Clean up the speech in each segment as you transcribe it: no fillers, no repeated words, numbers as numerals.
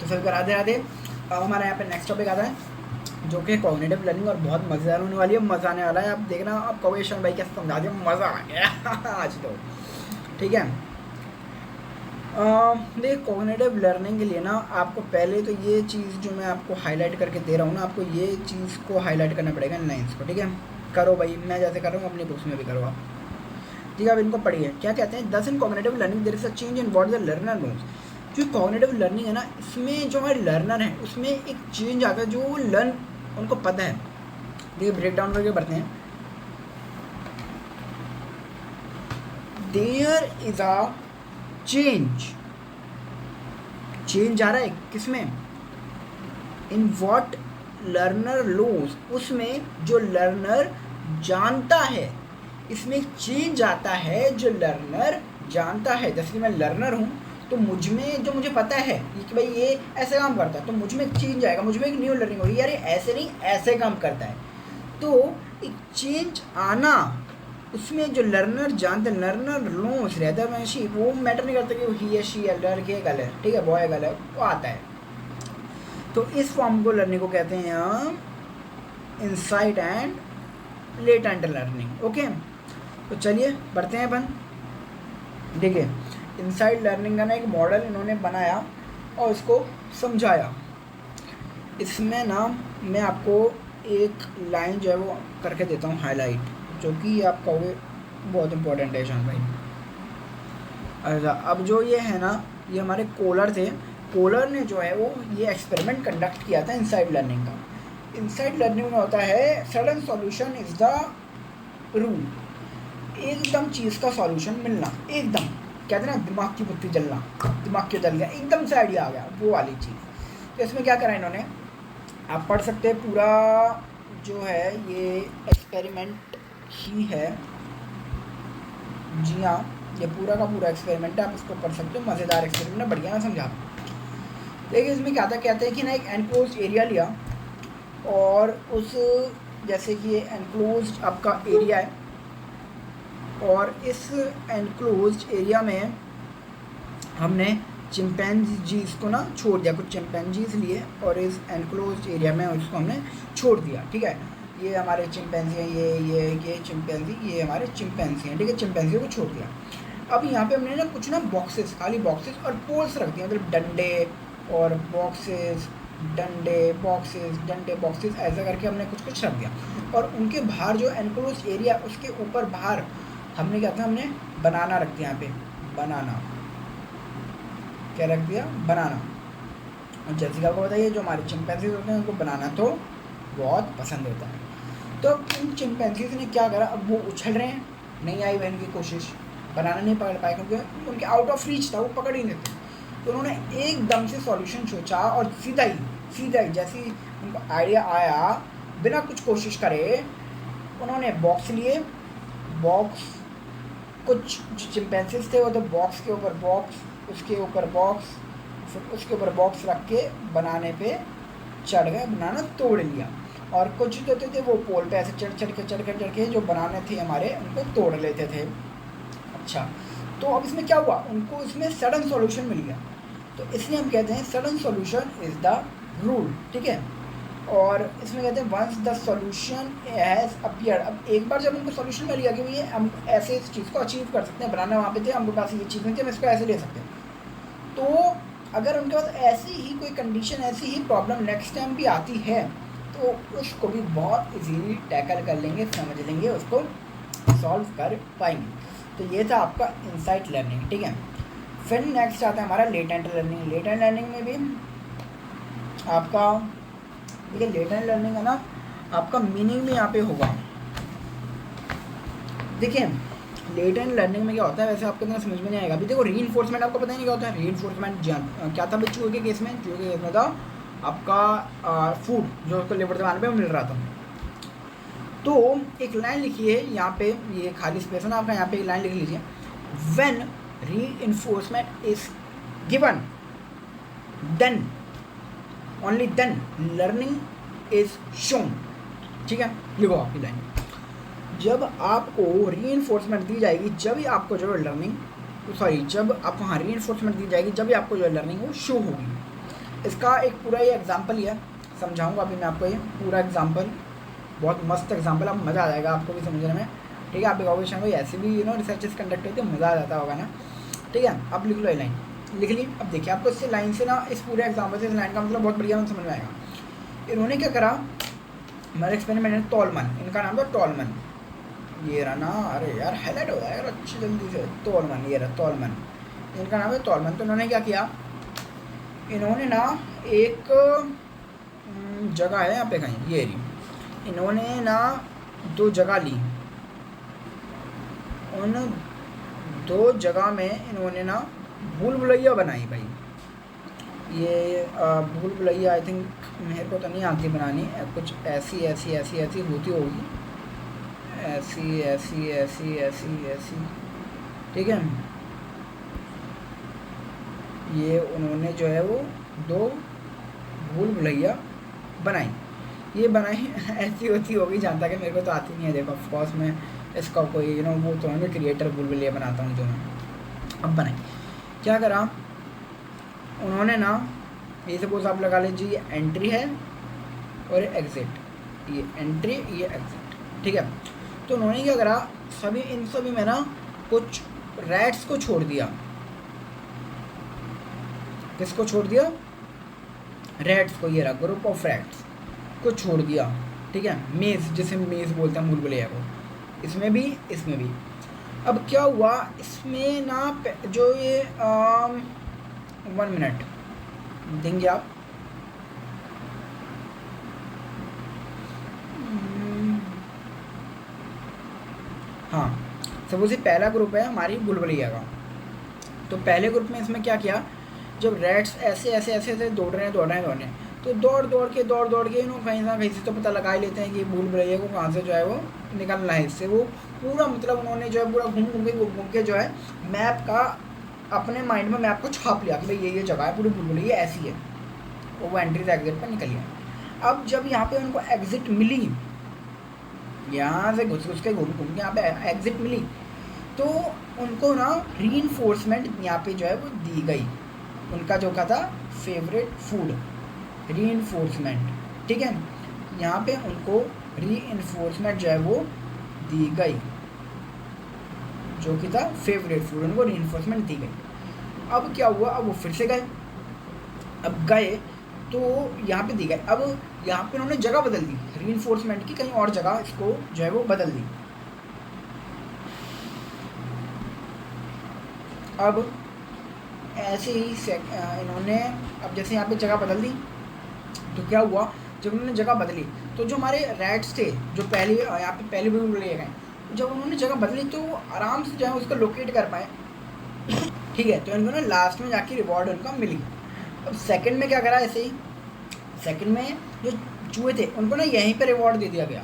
सभी को राधे राधे। अब हमारा यहाँ पे नेक्स्ट टॉपिक आता है जो कि कॉग्निटिव लर्निंग, और बहुत मज़ेदार होने वाली है, मज़ा आने वाला है। आप देखना, आप कहोगे ईशान भाई कैसे समझा दिया, मज़ा आ गया आज तो। ठीक है, देखिए कॉग्निटिव लर्निंग के लिए ना आपको पहले तो ये चीज़ जो मैं आपको हाईलाइट करके दे रहा हूँ ना, आपको ये चीज़ को हाईलाइट करना पड़ेगा इन लाइन्स को। ठीक है, करो भाई, मैं जैसे कर रहा हूँ अपनी बुक्स में भी करो आप। ठीक है, अब इनको पढ़िए। क्या कहते हैं, thus in cognitive learning there is a change in what the learner knows. जो कॉग्निटिव लर्निंग है ना, इसमें जो हमारे लर्नर है उसमें एक चेंज आता है जो लर्न उनको पता है। देखिए ब्रेक डाउन करके पढ़ते हैं। देयर इज अ चेंज आ रहा है किसमें, इन व्हाट लर्नर नोज, उसमें जो लर्नर जानता है, इसमें चेंज आता है जो लर्नर जानता है। जैसे कि मैं लर्नर हूँ तो मुझ में जो मुझे पता है कि भाई ये ऐसे काम करता है, तो मुझ में एक चेंज आएगा, मुझ में एक न्यू लर्निंग होगी, यार ये ऐसे नहीं ऐसे काम करता है। तो एक चेंज आना, उसमें जो लर्नर जानते हैं, लर्नर नोस रहता है, शी, वो मैटर नहीं करता कि वो ही है, शी है, लड़के है, गर्ल है, ठीक है, बॉय गर्ल है, वो आता है। तो इस फॉर्म को लर्निंग को कहते हैं हम insight and latent learning. Okay, तो चलिए बढ़ते हैं अपन। देखिए इनसाइड लर्निंग का ना एक मॉडल इन्होंने बनाया और उसको समझाया। इसमें ना मैं आपको एक लाइन जो है वो करके देता हूँ हाईलाइट, जो कि आप कहोगे बहुत इंपॉर्टेंट है ईशान भाई। अच्छा, अब जो ये है ना, ये हमारे कोलर थे, कोलर ने जो है वो ये एक्सपेरिमेंट कंडक्ट किया था इनसाइड लर्निंग का। इनसाइड लर्निंग में होता है sudden solution is the rule, एकदम चीज़ का सॉल्यूशन मिलना, एकदम कहते हैं ना दिमाग की बत्ती जलना, दिमाग क्यों जल गया, एकदम से आइडिया आ गया, वो वाली चीज़। तो इसमें क्या करा इन्होंने, आप पढ़ सकते हैं पूरा जो है ये एक्सपेरिमेंट ही है। जी हाँ, ये पूरा का पूरा एक्सपेरिमेंट है, आप इसको पढ़ सकते हो, मज़ेदार एक्सपेरिमेंट है, बढ़िया, मैं समझा। देखिए इसमें क्या था, कहते हैं कि ना एक एनक्लोज एरिया लिया, और उस जैसे कि ये एनक्लोज आपका एरिया है, और इस एनक्लोज एरिया में हमने चिंपैंजीज को ना छोड़ दिया, कुछ चिंपैंजीज लिए और इस एनक्लोज एरिया में उसको हमने छोड़ दिया। ठीक है, ये हमारे चिंपैंजी हैं, ये चिंपैंजी, ये हमारे चिंपैंजी हैं। ठीक है, चिंपैंजियों को छोड़ दिया। अब यहाँ पे हमने ना कुछ ना बॉक्सेस, खाली बॉक्सेस और पोल्स रख दिए, मतलब डंडे और बॉक्सेस, डंडे बॉक्सेस ऐसा करके हमने कुछ रख दिया। और उनके बाहर जो एनक्लोज एरिया, उसके ऊपर बाहर हमने क्या था, हमने बनाना रख दिया। यहाँ पे बनाना क्या रख दिया, बनाना। और जैसिका को बताइए, जो हमारे चिंपैंजीज होते हैं उनको बनाना तो बहुत पसंद होता है। तो इन चिंपैंजीज ने क्या करा, अब वो उछल रहे हैं, नहीं आई वह इनकी कोशिश, बनाना नहीं पकड़ पाए क्योंकि उनके आउट ऑफ रीच था, वो पकड़ ही नहीं थे। तो उन्होंने एकदम से सॉल्यूशन सोचा और सीधा ही जैसे उनको आइडिया आया, बिना कुछ कोशिश करे उन्होंने बॉक्स लिए, बॉक्स, कुछ चिंपैंजीज थे वो तो बॉक्स के ऊपर बॉक्स, उसके ऊपर बॉक्स, फिर उसके ऊपर बॉक्स रख के बनाने पे चढ़ गए, बनाना तोड़ लिया। और कुछ तो थे वो पोल पे ऐसे चढ़ के जो बनाने थे हमारे, उनको तोड़ लेते थे। अच्छा, तो अब इसमें क्या हुआ, उनको इसमें सडन सॉल्यूशन मिल गया, तो इसलिए हम कहते हैं sudden solution is the rule. ठीक है, और इसमें कहते हैं once the solution has appeared, अब एक बार जब उनको सॉल्यूशन मिल गया कि ये हम ऐसे इस चीज़ को अचीव कर सकते हैं, बनाना वहाँ पे थे, हमारे पास ये चीज़ नहीं थी, हम इसको ऐसे ले सकते हैं। तो अगर उनके पास ऐसी ही कोई कंडीशन, ऐसी ही प्रॉब्लम नेक्स्ट टाइम भी आती है, तो उसको भी बहुत इजीली टैकल कर लेंगे, समझ लेंगे, उसको सॉल्व कर पाएंगे। तो ये था आपका इनसाइट लर्निंग। ठीक है, फिर नेक्स्ट आता है हमारा लेटेंट लर्निंग। लेटेंट लर्निंग में भी आपका देखिए, लेटेंट लर्निंग है ना, आपका मीनिंग भी यहाँ पे होगा। देखिए लेटेंट लर्निंग में क्या होता है, वैसे आपको इतना समझ में नहीं आएगा। अभी देखो रीइंफोर्समेंट आपको पता ही नहीं क्या होता है। रीइंफोर्समेंट क्या था भाई, चूहे के केस में, चूहे के केस में था आपका फूड जो उसको लेबर दबाने पे मिल रहा था। तो एक लाइन लिखी है यहाँ पे, ये खाली स्पेस है ना आपका, यहाँ पे एक लाइन लिख लीजिए, when reinforcement is given then, only then learning is shown. ठीक है, लिखो आपकी लाइन, जब आपको रीइंफोर्समेंट दी जाएगी, जब ही आपको जो है लर्निंग, जब आपको रीइंफोर्समेंट दी जाएगी, जब भी आपको जो है लर्निंग वो शो होगी। इसका एक पूरा ये एग्जाम्पल ही है, समझाऊंगा अभी मैं आपको ये पूरा एग्जाम्पल, बहुत मस्त एग्जाम्पल, अब मज़ा आ जाएगा आपको भी समझने में। ठीक है, आप देखोगे शायद भाई ऐसे भी रिसर्चेस कंडक्ट होती है, मज़ा आ जाता होगा ना। ठीक है, अब लिख लो ये लाइन, लिख ली। अब देखिए आपको इससे लाइन से ना, इस पूरे एग्जाम्पल से इस लाइन का मतलब बहुत बढ़िया समझ में आएगा। इन्होंने क्या करा, हमारा एक्सपेरिमेंट है टॉलमन, इनका नाम था टॉलमन, ये रहा ना, अरे यार हाईलाइट हो जाएगा यार अच्छी जल्दी से, टॉलमन, ये रहा टॉलमन, इनका नाम है टॉलमन। तो इन्होंने क्या किया, इन्होंने ना एक जगह है यहाँ पे कहीं, ये रही, इन्होंने ना 2 जगह ली, उन 2 जगह में इन्होंने ना भूल भुलैया बनाई भाई। ये भूल भुलैया आई थिंक मेरे को तो नहीं आती बनानी, कुछ ऐसी ऐसी ऐसी ऐसी होती होगी, ऐसी ऐसी ऐसी ऐसी ऐसी। ठीक है, ये उन्होंने जो है वो 2 भूल भुलैया बनाई, ये बनाई ऐसी होती होगी, जानता कि मेरे को तो आती नहीं है। देखो ऑफकोर्स मैं इसका कोई वो तो मैं क्रिएटर भूल भुलैया बनाता हूँ जो मैं। अब बनाई, क्या करा उन्होंने ना, ये सपोज आप लगा लीजिए ये एंट्री है और एग्जिट, ये एंट्री ये एग्जिट। ठीक है, तो उन्होंने क्या करा, सभी इन सभी में ना कुछ रैट्स को छोड़ दिया। किसको छोड़ दिया, रैट्स को, ये रहा ग्रुप ऑफ रैट्स को छोड़ दिया। ठीक है, मेज, जिसे मेज बोलते हैं भूल भुलैया को, इसमें भी इसमें भी। अब क्या हुआ इसमें ना, जो ये 1 मिनट देंगे आप, हाँ सपोज ये पहला ग्रुप है हमारी भूल भुलैया का, तो पहले ग्रुप में इसमें क्या किया, जब रैट्स ऐसे ऐसे ऐसे ऐसे दौड़ रहे हैं, तो दौड़ दौड़ के कहीं ना कहीं से तो पता लगा ही लेते हैं कि भूल भुलैया को कहाँ से जो है वो निकलना है इससे। वो पूरा मतलब उन्होंने जो है पूरा घूम के जो है मैप का, अपने माइंड में मैप को छाप लिया कि भाई ये जगह है, पूरी भूल भुलैया ऐसी है, वो एंट्री से एग्जिट पर निकल गया। अब जब यहाँ पे उनको एग्जिट मिली, यहाँ से घुस के घूम के यहाँ पे एग्जिट मिली, तो उनको ना रीइंफोर्समेंट यहाँ पे जो है वो दी गई, उनका जो का था फेवरेट फूड, रीइंफोर्समेंट। ठीक है, यहाँ पे उनको रीइंफोर्समेंट जो है वो दी गई, जो कि था फेवरेट फूड, उनको रीइंफोर्समेंट दी गई। अब क्या हुआ, अब वो फिर से गए, अब गए तो यहाँ पे दी गई, अब यहाँ पे उन्होंने जगह बदल दी रीइंफोर्समेंट की, कहीं और जगह इसको जो है वो बदल दी। अब ऐसे ही इन्होंने, अब जैसे यहाँ पे जगह बदल दी, तो क्या हुआ, जब उन्होंने जगह बदली तो जो हमारे रैट्स थे जो पहले यहाँ पे पहले भी लिए गए, जब उन्होंने जगह बदली तो आराम से जो है उसको लोकेट कर पाए। ठीक है, तो इनको ना लास्ट में जाके रिवॉर्ड उनका मिली। अब सेकंड में क्या करा, ऐसे ही सेकंड में जो चूहे थे उनको ना यहीं पे रिवॉर्ड दे दिया गया,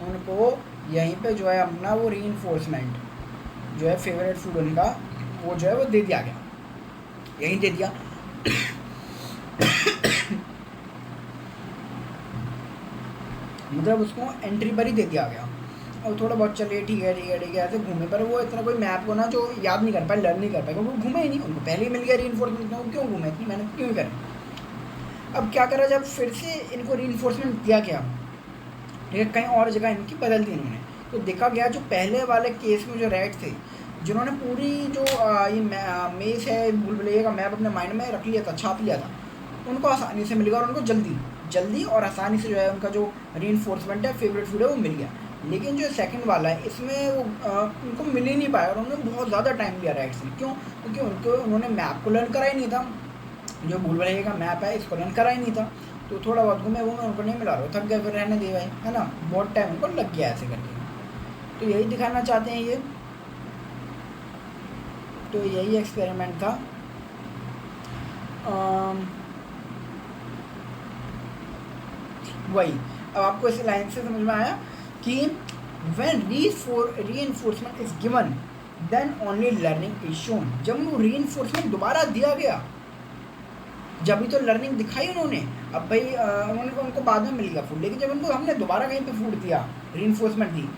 उनको यहीं पे जो है अपना वो रीइंफोर्समेंट जो है फेवरेट फूड उनका, वो जो है वो दे दिया गया, यहीं दे दिया। मतलब उसको एंट्री पर ही दे दिया गया, और थोड़ा बहुत चलिए ठीक है ऐसे घूमे, पर वो इतना कोई मैप को ना जो याद नहीं कर पाए, लर्न नहीं कर पाए, क्योंकि वो घूमे ही नहीं, उनको पहले ही मिल गया रीइंफोर्समेंट, वो क्यों घूमे, इतनी मेहनत क्यों करें। अब क्या करा, जब फिर से इनको रीइंफोर्समेंट दिया गया, ठीक है, कहीं और जगह इनकी बदल दी इन्होंने, तो देखा गया जो पहले वाले केस में जो रैट थे, जिन्होंने पूरी जो ये मेज है भूल भुलैया का मैप अपने माइंड में रख लिया था, छाप लिया था, उनको आसानी से मिल गया, और उनको जल्दी और आसानी से जो है उनका जो रीइंफोर्समेंट है फेवरेट फूड है वो मिल गया। लेकिन जो सेकंड वाला है इसमें वो उनको मिल ही नहीं पाया, और उन्होंने बहुत ज़्यादा टाइम लिया राइट्स में। क्यों? क्योंकि उन्होंने मैप को लर्न करा ही नहीं था, जो भूल भुलैया का मैप है इसको लर्न करा ही नहीं था, तो थोड़ा बहुत घूमे उनको नहीं मिला, रहा थक गए, फिर रहने दे भाई, है ना, बहुत टाइम उनको लग गया ऐसे करके। तो यही दिखाना चाहते हैं ये, तो यही एक्सपेरिमेंट था। वही, अब आपको इस लाइन से समझ में आया कि when reinforcement is given then only learning is shown। जब वो reinforcement दोबारा दिया गया, जब भी तो लर्निंग दिखाई उन्होंने। अब भाई उन्होंने उनको बाद में मिल गया फूड, लेकिन जब उनको हमने दोबारा कहीं पे फूड दिया, रीइंफोर्समेंट दी,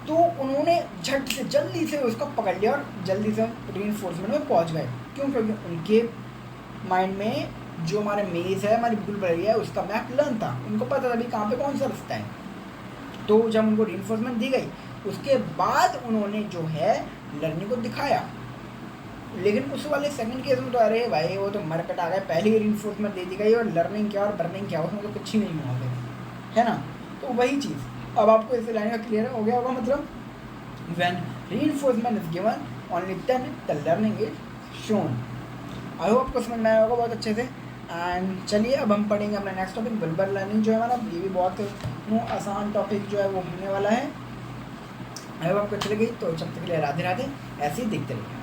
तो उन्होंने झट से जल्दी से उसको पकड़ लिया और जल्दी से रीइंफोर्समेंट में पहुंच गए। क्यों? क्योंकि उनके माइंड में जो हमारे मेज़ है हमारी बिल्कुल बढ़िया है उसका मैप लर्न था, उनको पता था भी कहाँ पे कौन सा रास्ता है। तो जब उनको रीइंफोर्समेंट दी गई उसके बाद उन्होंने जो है लर्निंग को दिखाया। लेकिन उस वाले सेकंड केस में तो अरे भाई वो तो मरकट आ गए, पहले ही रीइंफोर्समेंट दे दी गई और लर्निंग क्या और बर्निंग क्या, उसमें तो कुछ ही नहीं हुआ फिर, है ना। तो वही चीज़ अब आपको इस लाइन का क्लियर हो गया होगा, मतलब when reinforcement is given only then the learning is shown। I hope आपको समझ में आया होगा बहुत अच्छे से। एंड चलिए अब हम पढ़ेंगे अपना नेक्स्ट टॉपिक वर्बल लर्निंग जो है हमारा, ये भी बहुत आसान टॉपिक जो है वो होने वाला है। आई होप आपको अच्छी लगी, तो जब तक के लिए राधे राधे, ऐसे ही देखते रहिए।